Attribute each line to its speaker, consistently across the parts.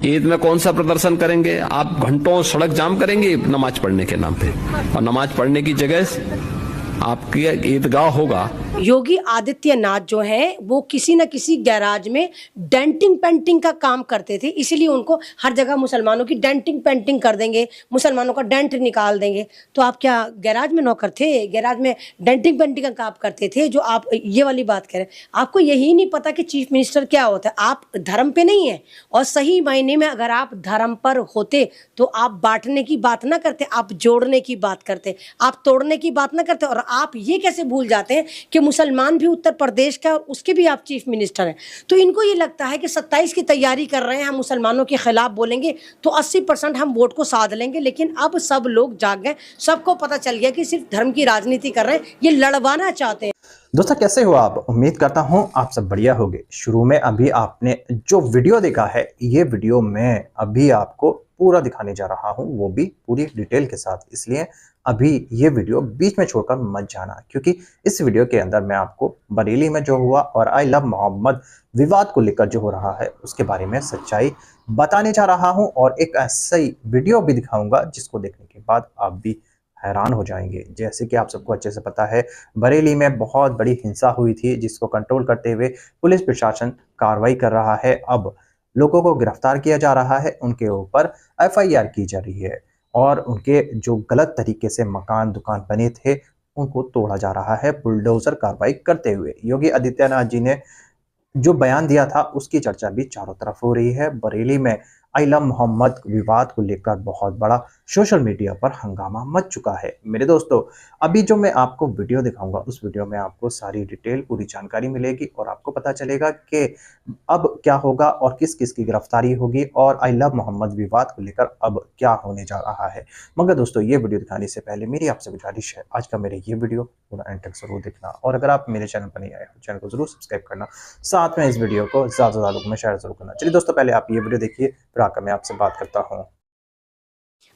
Speaker 1: ईद में कौन सा प्रदर्शन करेंगे? आप घंटों सड़क जाम करेंगे नमाज पढ़ने के नाम पे, और नमाज पढ़ने की जगह आपकी ईदगाह होगा।
Speaker 2: योगी आदित्यनाथ जो हैं वो किसी न किसी गैराज में डेंटिंग पेंटिंग का काम करते थे, इसीलिए उनको हर जगह मुसलमानों की डेंटिंग पेंटिंग कर देंगे, मुसलमानों का डेंट निकाल देंगे। तो आप क्या गैराज में नौकर थे? गैराज में डेंटिंग पेंटिंग का काम करते थे जो आप ये वाली बात करें। आपको यही नहीं पता कि चीफ मिनिस्टर क्या होता है। आप धर्म पे नहीं है, और सही मायने में अगर आप धर्म पर होते तो आप बांटने की बात ना करते, आप जोड़ने की बात करते, आप तोड़ने की बात ना करते। और आप ये कैसे भूल जाते हैं कि मुसलमान भी उत्तर प्रदेश का, उसके भी आप चीफ मिनिस्टर हैं। तो इनको ये लगता है कि 27 की तैयारी कर रहे हैं, हम मुसलमानों के खिलाफ बोलेंगे तो 80% हम वोट को साध लेंगे। लेकिन अब सब लोग जाग गए, सबको पता चल गया कि सिर्फ धर्म की राजनीति कर रहे हैं, ये लड़वाना चाहते हैं।
Speaker 3: दोस्तों कैसे हो आप? उम्मीद करता हूं आप सब बढ़िया होंगे। शुरू में अभी आपने जो वीडियो देखा है, ये वीडियो मैं अभी आपको पूरा दिखाने जा रहा हूं, वो भी पूरी डिटेल के साथ। इसलिए अभी ये वीडियो बीच में छोड़कर मत जाना, क्योंकि इस वीडियो के अंदर मैं आपको बरेली में जो हुआ और आई लव मोहम्मद विवाद को लेकर जो हो रहा है उसके बारे में सच्चाई बताने जा रहा हूं, और एक ऐसा ही वीडियो भी दिखाऊंगा जिसको देखने के बाद आप भी हैरान हो जाएंगे। जैसे कि आप सबको अच्छे से पता है, बरेली में बहुत बड़ी हिंसा हुई थी, जिसको कंट्रोल करते हुए पुलिस प्रशासन कार्रवाई कर रहा है। अब लोगों को गिरफ्तार किया जा रहा है, उनके ऊपर एफआईआर की जा रही है, और उनके जो गलत तरीके से मकान दुकान बने थे उनको तोड़ा जा रहा है बुलडोजर कार्रवाई करते हुए। योगी आदित्यनाथ जी ने जो बयान दिया था उसकी चर्चा भी चारों तरफ हो रही है। बरेली में आई लव मोहम्मद विवाद को लेकर बहुत बड़ा सोशल मीडिया पर हंगामा मच चुका है। मेरे दोस्तों, अभी जो मैं आपको वीडियो दिखाऊंगा उस वीडियो में आपको सारी डिटेल पूरी जानकारी मिलेगी, और आपको पता चलेगा कि अब क्या होगा और किस किस की गिरफ्तारी होगी, और आई लव मोहम्मद विवाद को लेकर अब क्या होने जा रहा है। मगर दोस्तों, ये वीडियो दिखाने से पहले मेरी आपसे गुजारिश है, आज का मेरे ये वीडियो पूरा एंड तक जरूर देखना, और अगर आप मेरे चैनल पर नहीं आए हो चैनल को जरूर सब्सक्राइब करना, साथ में इस वीडियो को ज्यादा से ज्यादा लोगों में शेयर जरूर करना। चलिए दोस्तों, पहले आप ये वीडियो देखिए, फिर आकर मैं आपसे बात करता हूँ।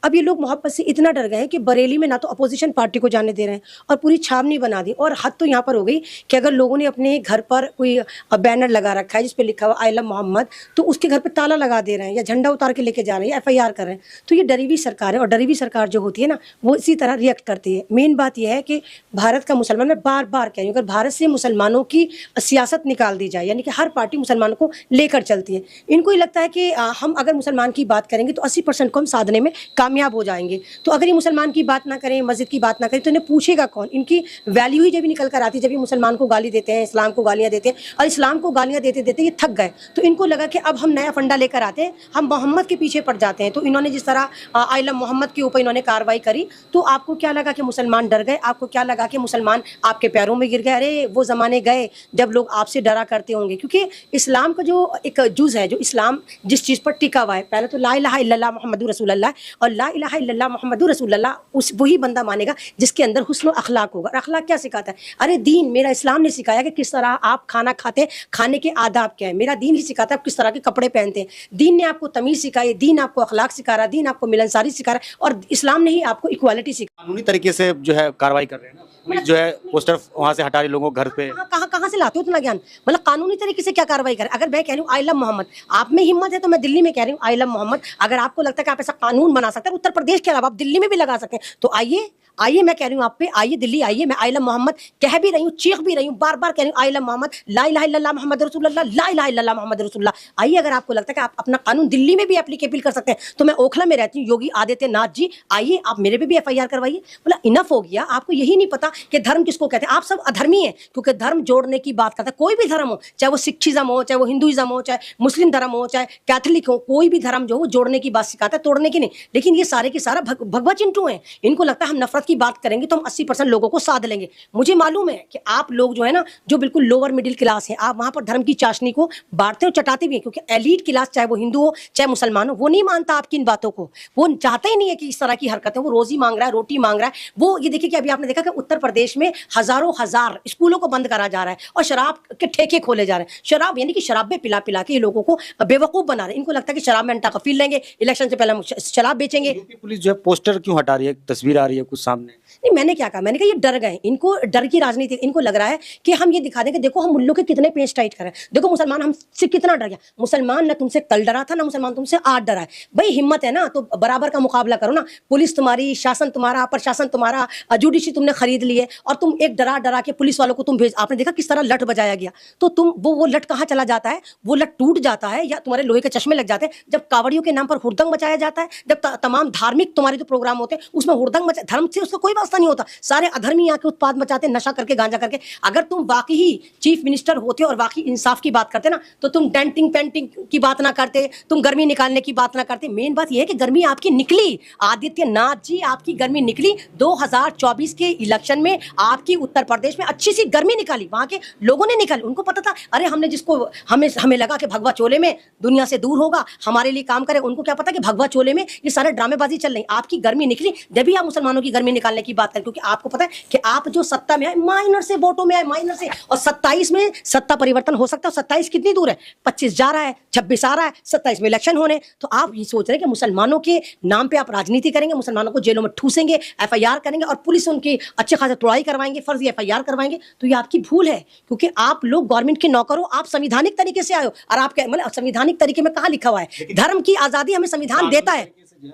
Speaker 2: अब ये लोग मोहब्बत से इतना डर गए हैं कि बरेली में ना तो अपोजिशन पार्टी को जाने दे रहे हैं, और पूरी छावनी बना दी। और हद तो यहाँ पर हो गई कि अगर लोगों ने अपने घर पर कोई बैनर लगा रखा है जिस पे लिखा हुआ आई लव मोहम्मद, तो उसके घर पे ताला लगा दे रहे हैं, या झंडा उतार के लेके जा रहे हैं, या एफआईआर कर रहे हैं। तो ये डरी हुई सरकार है, और डरी हुई सरकार जो होती है ना, वो इसी तरह रिएक्ट करती है। मेन बात यह है कि भारत का मुसलमान, मैं बार बार कह रही हूँ, अगर भारत से मुसलमानों की सियासत निकाल दी जाए, यानी कि हर पार्टी मुसलमानों को लेकर चलती है, इनको ये लगता है कि हम अगर मुसलमान की बात करेंगे तो 80% को हम साधने में कामयाब हो जाएंगे। तो अगर ये मुसलमान की बात ना करें, मस्जिद की बात ना करें, तो इन्हें पूछेगा कौन? इनकी वैल्यू ही जब निकल कर आती है, जब ये मुसलमान को गाली देते हैं, इस्लाम को गालियां देते हैं, और इस्लाम को गालियां देते देते ये थक गए। तो इनको लगा कि अब हम नया फंडा लेकर आते हैं, हम मोहम्मद के पीछे पड़ जाते हैं। तो इन्होंने जिस तरह आई लव मोहम्मद के ऊपर इन्होंने कार्रवाई करी, तो आपको क्या लगा कि मुसलमान डर गए? आपको क्या लगा कि मुसलमान आपके पैरों में गिर गए? अरे वो ज़माने गए जब लोग आपसे डरा करते होंगे, क्योंकि इस्लाम का जो एक जुज़ है, जो इस्लाम जिस चीज़ पर टिका हुआ है, पहले तो ला इलाहा इल्लल्लाह मुहम्मदुर रसूलुल्लाह, और ला इलाहा इल्लल्लाह मुहम्मदुर रसूलुल्लाह उस वही बंदा मानेगा जिसके अंदर हुस्न और अखलाक होगा। और अखलाक क्या सिखाता है? अरे दीन, मेरा इस्लाम ने सिखाया कि किस तरह आप खाना खाते हैं, खाने के आदाब क्या है। मेरा दीन ही सिखाता है आप किस तरह के कपड़े पहनते हैं। दीन ने आपको तमीज़ सिखाई, दीन आपको अखलाक सिखा रहा है, दीन आपको मिलनसारी सिखा रहा है, और इस्लाम ने ही आपको इक्वालिटी सिखा।
Speaker 4: कानूनी तरीके से जो है कार्रवाई कर रहे हैं ना, पुलिस जो है पोस्टर वहां से हटा रही लोगों को घर पे।
Speaker 2: कहाँ से लाते हो इतना ज्ञान? मतलब कानूनी तरीके से क्या कार्रवाई करें? अगर मैं कह रही हूँ आई लव मोहम्मद, आप में हिम्मत है तो मैं दिल्ली में कह रही हूँ आई लव मोहम्मद। अगर आपको लगता है कि आप ऐसा कानून बना सकते हैं उत्तर प्रदेश के अलावा, आप दिल्ली में भी लगा सकते हैं, तो आइए आइए, मैं कह रही हूँ आप पे, आइए दिल्ली आइए। मैं आई लव मोहम्मद कह भी रही हूँ, चीख भी रही हूँ, बार बार कह रही हूँ आई लव मोहम्मद, ला इलाहा इल्लल्लाह मुहम्मद रसूलुल्लाह, ला इलाहा इल्लल्लाह मुहम्मद रसूलुल्लाह। आइए, अगर आपको लगता है कि आप अपना कानून दिल्ली में भी एप्लीकेबल कर सकते हैं, तो मैं ओखला में रहती हूँ, योगी आदित्यनाथ जी आइए, आप मेरे पे भी एफआईआर करवाइए। बोला इनफ हो गया, आपको यही नहीं पता कि धर्म किसको कहते हैं। आप सब अधर्मी हैं, क्योंकि धर्म जोड़ने की बात करता है। कोई भी धर्म हो, चाहे वो सिखिज्म हो, चाहे वो हिंदुइज्म हो, चाहे मुस्लिम धर्म हो, चाहे कैथोलिक हो, कोई भी धर्म जो वो जोड़ने की बात सिखाता है, तोड़ने की नहीं। लेकिन ये सारे के सारा भगवा चिंटू हैं। इनको लगता है हम नफरत की बात करेंगे तो हम 80% लोगों को साध लेंगे। मुझे मालूम है कि आप लोग जो है ना, जो बिल्कुल लोअर मिडिल क्लास हैं, आप वहां पर धर्म की चाशनी को बांटते हो, चटाते भी हैं, क्योंकि एलीट क्लास, चाहे वो हिंदू हो चाहे मुसलमान हो, वो नहीं मानता आपकी इन बातों को। वो चाहता ही नहीं है कि इस तरह की हरकतें, वो रोजी मांग रहा है, रोटी मांग रहा है। वो ये देखिए कि अभी आपने देखा कि उत्तर प्रदेश में हजारों हजार स्कूलों को बंद करा जा रहा है, और शराब के ठेके खोले जा रहे हैं। शराब यानी कि शराबें पिला पिला के ये लोगों को बेवकूफ बना रहे हैं। इनको लगता है कि शराब में अंटा का फील लेंगे, इलेक्शन से पहले हम शराब बेचेंगे।
Speaker 4: यूपी पुलिस जो है पोस्टर क्यों हटा रही है, तस्वीर आ रही है कुछ सामने?
Speaker 2: नहीं, मैंने क्या कहा, मैंने कहा ये डर गए, इनको डर की राजनीति, इनको लग रहा है कि हम ये दिखा दें कि देखो हम मुल्लों के कितने पेच टाइट करें, देखो मुसलमान हमसे कितना डर गया। मुसलमान ना तुमसे कल डरा था, ना मुसलमान तुमसे आज डरा है। भाई हिम्मत है ना तो बराबर का मुकाबला करो ना। पुलिस तुम्हारी, शासन तुम्हारा, प्रशासन तुम्हारा, जुडिशरी तुमने खरीद ली है और तुम एक डरा डरा के पुलिस वालों को तुम भेज, आपने देखा किस तरह लठ बजाया गया। तो तुम वो लठ कहाँ चला जाता है? वो लठ टूट जाता है या तुम्हारे लोहे के चश्मे लग जाते हैं जब कावड़ियों के नाम पर हुड़दंग मचाया जाता है, जब तमाम धार्मिक तुम्हारे जो प्रोग्राम होते हैं उसमें हुड़दंग मचा, धर्म से उसका कोई वास्ता नहीं होता। सारे अधर्मी यहाँ के उत्पाद मचाते हैं, नशा करके, गांजा करके। अगर तुम वाकई ही चीफ मिनिस्टर होते और वाकई इंसाफ की बात करते ना तो तुम डेंटिंग पेंटिंग की बात ना करते, तुम गर्मी निकालने की बात ना करते। मेन बात यह है कि गर्मी आपकी निकली, आदित्यनाथ जी आपकी गर्मी निकली। 2024 के इलेक्शन में आपकी उत्तर प्रदेश में अच्छी सी गर्मी निकाली, वहां के लोगों ने निकाली। उनको पता था अरे हमने जिसको हमें लगा कि भगवा चोले में दुनिया से दूर होगा, हमारे लिए काम करे, उनको क्या पता कि भगवा चोले में ये सारे ड्रामेबाजी चल रही। आपकी गर्मी निकली जब भी आप मुसलमानों की गर्मी निकालने की बात करें, क्योंकि आपको पता है कि आप जो सत्ता में आए माइनर से वोटों में आए, माइनर से, और 27 में सत्ता परिवर्तन हो सकता है। 27 कितनी दूर है? 25 जा रहा है, 26 आ रहा है, 27 में इलेक्शन होने। तो आप ये सोच रहे हैं कि मुसलमानों के नाम पे आप राजनीति करेंगे, मुसलमानों को जेलों में ठूसेंगे, FIR करेंगे और पुलिस उनकी अच्छे खासे तुड़ाई करवाएंगे, फर्जी FIR करवाएंगे। तो ये आपकी भूल है, क्योंकि आप लोग गवर्नमेंट के नौकर हो, आप संवैधानिक तरीके से आए हो। और आप मतलब संवैधानिक तरीके में कहाँ लिखा हुआ है? धर्म की आजादी हमें संविधान देता है।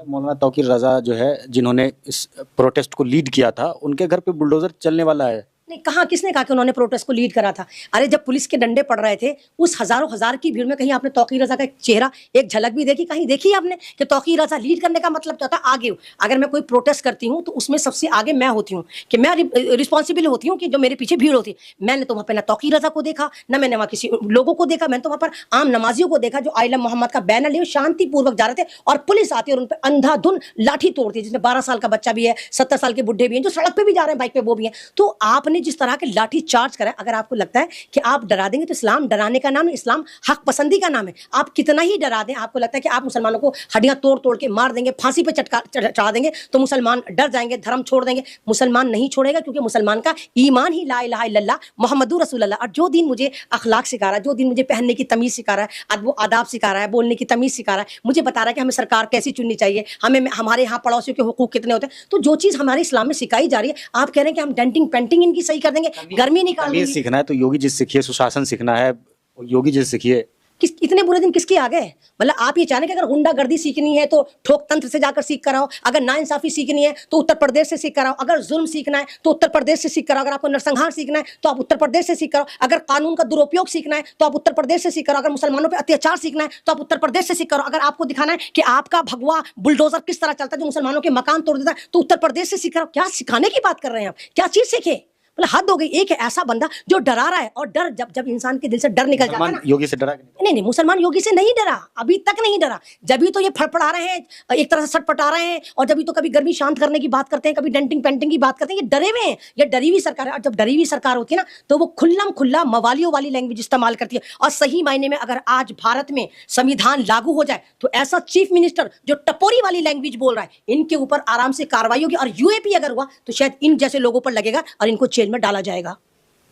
Speaker 4: मौलाना तौकीर रजा जो है, जिन्होंने इस प्रोटेस्ट को लीड किया था, उनके घर पे बुलडोजर चलने वाला है।
Speaker 2: नहीं, कहाँ, किसने कहा कि उन्होंने प्रोटेस्ट को लीड करा था? अरे जब पुलिस के डंडे पड़ रहे थे उस हजारों हजार की भीड़ में कहीं आपने तौकीर रजा का एक चेहरा, एक झलक भी देखी? कहीं देखी आपने कि तौकीर रजा लीड करने का मतलब क्या होता है? आगे अगर मैं कोई प्रोटेस्ट करती हूँ तो उसमें सबसे आगे मैं होती हूँ, कि मैं रिस्पॉन्सिबल होती हूँ कि जो मेरे पीछे भीड़ होती है। मैंने तो वहाँ पे ना तौकीर रजा को देखा, ना मैंने वहाँ किसी लोगों को देखा। मैंने तो वहाँ पर आम नमाजियों को देखा जो आइलम मोहम्मद का बैनर लिए शांतिपूर्वक जा रहे थे और पुलिस आती है और उन पर अंधाधुन लाठी तोड़ती है, जिसमें 12 साल का बच्चा भी है, 70 साल के बुढ़े भी हैं, जो सड़क पे भी जा रहे हैं बाइक पे वो भी हैं। तो आपने जिस तरह के लाठी चार्ज करा, अगर आपको लगता है कि आप डरा देंगे तो इस्लाम डराने का नाम है, इस्लाम हक पसंदी का नाम है। आप कितना ही डरा दें, आपको लगता है कि आप मुसलमानों को हड्डियां तोड़ तोड़ के मार देंगे, फांसी पे चढ़ा देंगे तो मुसलमान डर जाएंगे, धर्म छोड़ देंगे। मुसलमान नहीं छोड़ेगा, क्योंकि मुसलमान का ईमान ही ला इलाहा इल्लल्लाह मुहम्मदुर रसूलुल्लाह। और जो दिन मुझे अखलाक सिखा रहा है, जो दिन मुझे पहनने की तमीज सिखा रहा है, वो आदाब सिखा रहा है, बोलने की तमीज सिखा रहा है, मुझे बता रहा है कि हमें सरकार कैसी चुननी चाहिए, हमें हमारे यहाँ पड़ोसियों के हुकूक कितने होते हैं। तो जो चीज हमारे इस्लाम में सिखाई जा रही है, आप कह रहे हैं कि हम डेंटिंग पेंटिंग इनकी सही कर देंगे, गर्मी निकाल देंगे।
Speaker 4: सीखना है तो योगी जी से सीखिए, सुशासन सीखना है योगी जी से सीखिए।
Speaker 2: इतने बुरे दिन किसके आ गए? मतलब आप ये चाहें कि अगर गुंडागर्दी सीखनी है तो ठोक तंत्र से जाकर सीख कर आओ, अगर नाइंसाफी सीखनी है तो उत्तर प्रदेश से सीख कर आओ, अगर जुल्म सीखना है तो उत्तर प्रदेश से सीख कर आओ, अगर आपको नरसंहार सीखना है तो आप उत्तर प्रदेश से सीख कर आओ, अगर कानून का दुरुपयोग सीखना है तो आप उत्तर प्रदेश से सीख कर आओ, अगर मुसलमानों पर अत्याचार सीखना है तो आप उत्तर प्रदेश से सीख कर आओ, अगर आपको दिखाना है कि आपका भगवा बुलडोजर किस तरह चलता है जो मुसलमानों के मकान तोड़ देता है तो उत्तर प्रदेश से सीख कर आओ। क्या सिखाने की बात कर रहे हैं आप? क्या चीज सीखे? मतलब हद हो गई। एक ऐसा बंदा जो डरा रहा है, और डर जब इंसान के दिल से डर निकल जाता है ना,
Speaker 4: योगी से डरा?
Speaker 2: नहीं, मुसलमान योगी से नहीं डरा, अभी तक नहीं डरा। जब भी तो ये फड़फड़ा रहे हैं, एक तरह से सटपटा रहे हैं, और जब भी तो कभी गर्मी शांत करने की बात करते हैं, कभी डेंटिंग पेंटिंग की बात करते हैं। ये डरे हुए हैं, ये डरी हुई सरकार है। और जब डरी हुई सरकार होती है ना तो वो खुल्लम खुल्ला मवालियों वाली लैंग्वेज इस्तेमाल करती है। और सही मायने में अगर आज भारत में संविधान लागू हो जाए तो ऐसा चीफ मिनिस्टर जो टपोरी वाली लैंग्वेज बोल रहा है, इनके ऊपर आराम से कार्रवाई होगी। और UAP अगर हुआ तो शायद इन जैसे लोगों पर लगेगा और इनको जेल में डाला जाएगा।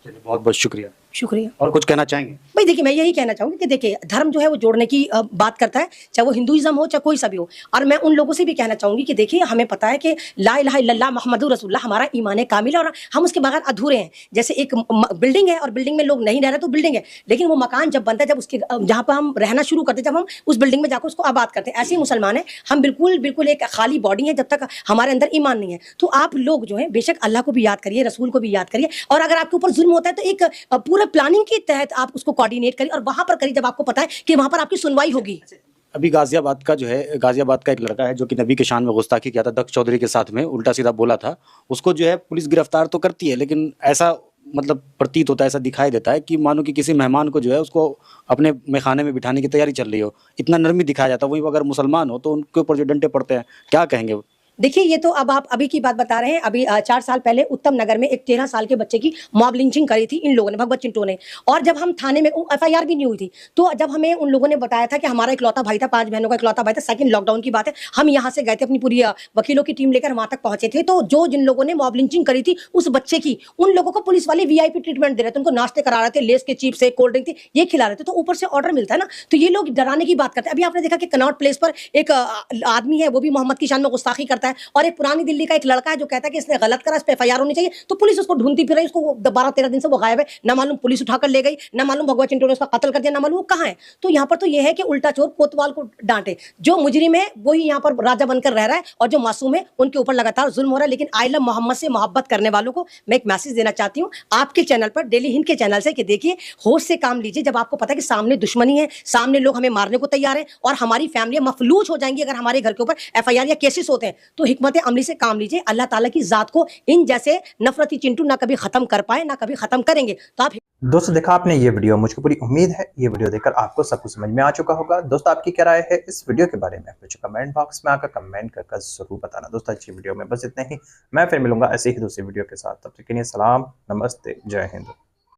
Speaker 4: बहुत बहुत शुक्रिया।
Speaker 2: शुक्रिया।
Speaker 4: और कुछ कहना चाहेंगे?
Speaker 2: भाई देखिए, मैं यही कहना चाहूंगी कि देखिए धर्म जो है वो जोड़ने की बात करता है, चाहे वो हिंदुइज्म हो चाहे कोई सा भी हो। और मैं उन लोगों से भी कहना चाहूंगी कि देखिए हमें पता है कि ला इलाहा इल्लल्लाह मुहम्मदुर रसूलुल्लाह हमारा ईमान कामिल है और हम उसके बगैर अधूरे हैं। जैसे एक बिल्डिंग है और बिल्डिंग में लोग नहीं रह रहे तो बिल्डिंग है, लेकिन वो मकान जब बनता है, जब उसके जहाँ पर हम रहना शुरू करते हैं, जब हम उस बिल्डिंग में जाकर उसको आबाद करते हैं, ऐसे ही मुसलमान है। हम बिल्कुल एक खाली बॉडी है जब तक हमारे अंदर ईमान नहीं है। तो आप लोग जो है बेशक अल्लाह को भी याद करिए, रसूल को भी याद करिए, और अगर आपके ऊपर जुल्म होता है तो एक पूरा प्लानिंग के तहत आप उसको कोऑर्डिनेट करिए और वहां पर करिए जब आपको पता है कि वहां पर आपकी सुनवाई होगी।
Speaker 4: अभी गाजियाबाद का जो है, गाजियाबाद का एक लड़का है जो कि नबी के शान में गुस्ताखी किया था, दक्ष चौधरी के साथ में उल्टा सीधा बोला था, उसको जो है पुलिस गिरफ्तार तो करती है, लेकिन ऐसा मतलब प्रतीत होता है, ऐसा दिखाई देता है कि मानो कि किसी मेहमान को जो है उसको अपने मेखाने में बिठाने की तैयारी चल रही हो, इतना नरमी दिखाया जाता है। वहीं अगर मुसलमान हो तो उनके ऊपर जो डंडे पड़ते हैं, क्या कहेंगे?
Speaker 2: देखिए, ये तो अब आप अभी की बात बता रहे हैं। अभी 4 साल पहले उत्तम नगर में एक 13 साल के बच्चे की मॉब लिंचिंग करी थी इन लोगों ने, भगवत चिंटू ने। और जब हम थाने में, एफआईआर भी नहीं हुई थी, तो जब हमें उन लोगों ने बताया था कि हमारा इकलौता भाई था, 5 बहनों का इकलौता भाई था, सेकंड लॉकडाउन की बात है, हम यहाँ से गए थे, अपनी पूरी वकीलों की टीम लेकर वहां तक पहुंचे थे। तो जो जिन लोगों ने मॉब लिंचिंग करी थी उस बच्चे की, उन लोगों को पुलिस वाले वीआईपी ट्रीटमेंट दे रहे थे, उनको नाश्ते करा रहे थे, लेस के चिप्स से, कोल्ड ड्रिंक थी, ये खिला रहे थे। तो ऊपर से ऑर्डर मिलता है ना, तो ये लोग डराने की बात करते हैं। अभी आपने देखा कि कनॉट प्लेस पर एक आदमी है, वो भी मोहम्मद की शान में गुस्ताखी करता है, और एक पुरानी दिल्ली का एक लड़का है जो कहता है कि इसने गलत करा, इस पे एफआईआर होनी चाहिए, तो पुलिस उसको ढूंढती फिर रही, उसको 12-13 दिन से वो गायब है, ना मालूम पुलिस उठाकर ले गई, ना मालूम भगवत चिंटू ने उसका कत्ल कर दिया, ना मालूम वो कहाँ है। तो यहाँ पर तो ये है कि उल्टा चोर कोतवाल को डांटे, जो मुजरिम है वही यहाँ पर राजा बनकर रह रहा है, और जो मासूम है उनके ऊपर लगातार जुल्म हो रहा है। लेकिन आई लव मोहम्मद से मोहब्बत करने वालों को मैं एक मैसेज देना चाहती हूँ आपके चैनल पर, डेली हिंद के चैनल से, कि देखिए होश से काम लीजिए। जब आपको पता है कि सामने दुश्मनी है, सामने लोग हमें मारने को तैयार है, और हमारी फैमिली मफलूज हो जाएंगी अगर हमारे घर के ऊपर एफआईआर या केसेस होते हैं, तो हिकमत अमली से काम लीजिए। अल्लाह ताला की जात को इन जैसे नफरती चिंटू ना कभी खत्म कर पाए, ना कभी खत्म करेंगे। तो आप
Speaker 3: दोस्तों देखा आपने ये वीडियो, मुझको पूरी उम्मीद है ये वीडियो देखकर आपको सब कुछ समझ में आ चुका होगा। दोस्तों आपकी क्या राय है इस वीडियो के बारे में, मुझे कमेंट बॉक्स में आकर कमेंट कर जरूर बताना। दोस्तों अच्छी वीडियो में बस इतने ही, मैं फिर मिलूंगा ऐसे ही दूसरी वीडियो के साथ। तब तक के लिए सलाम, नमस्ते, जय हिंद।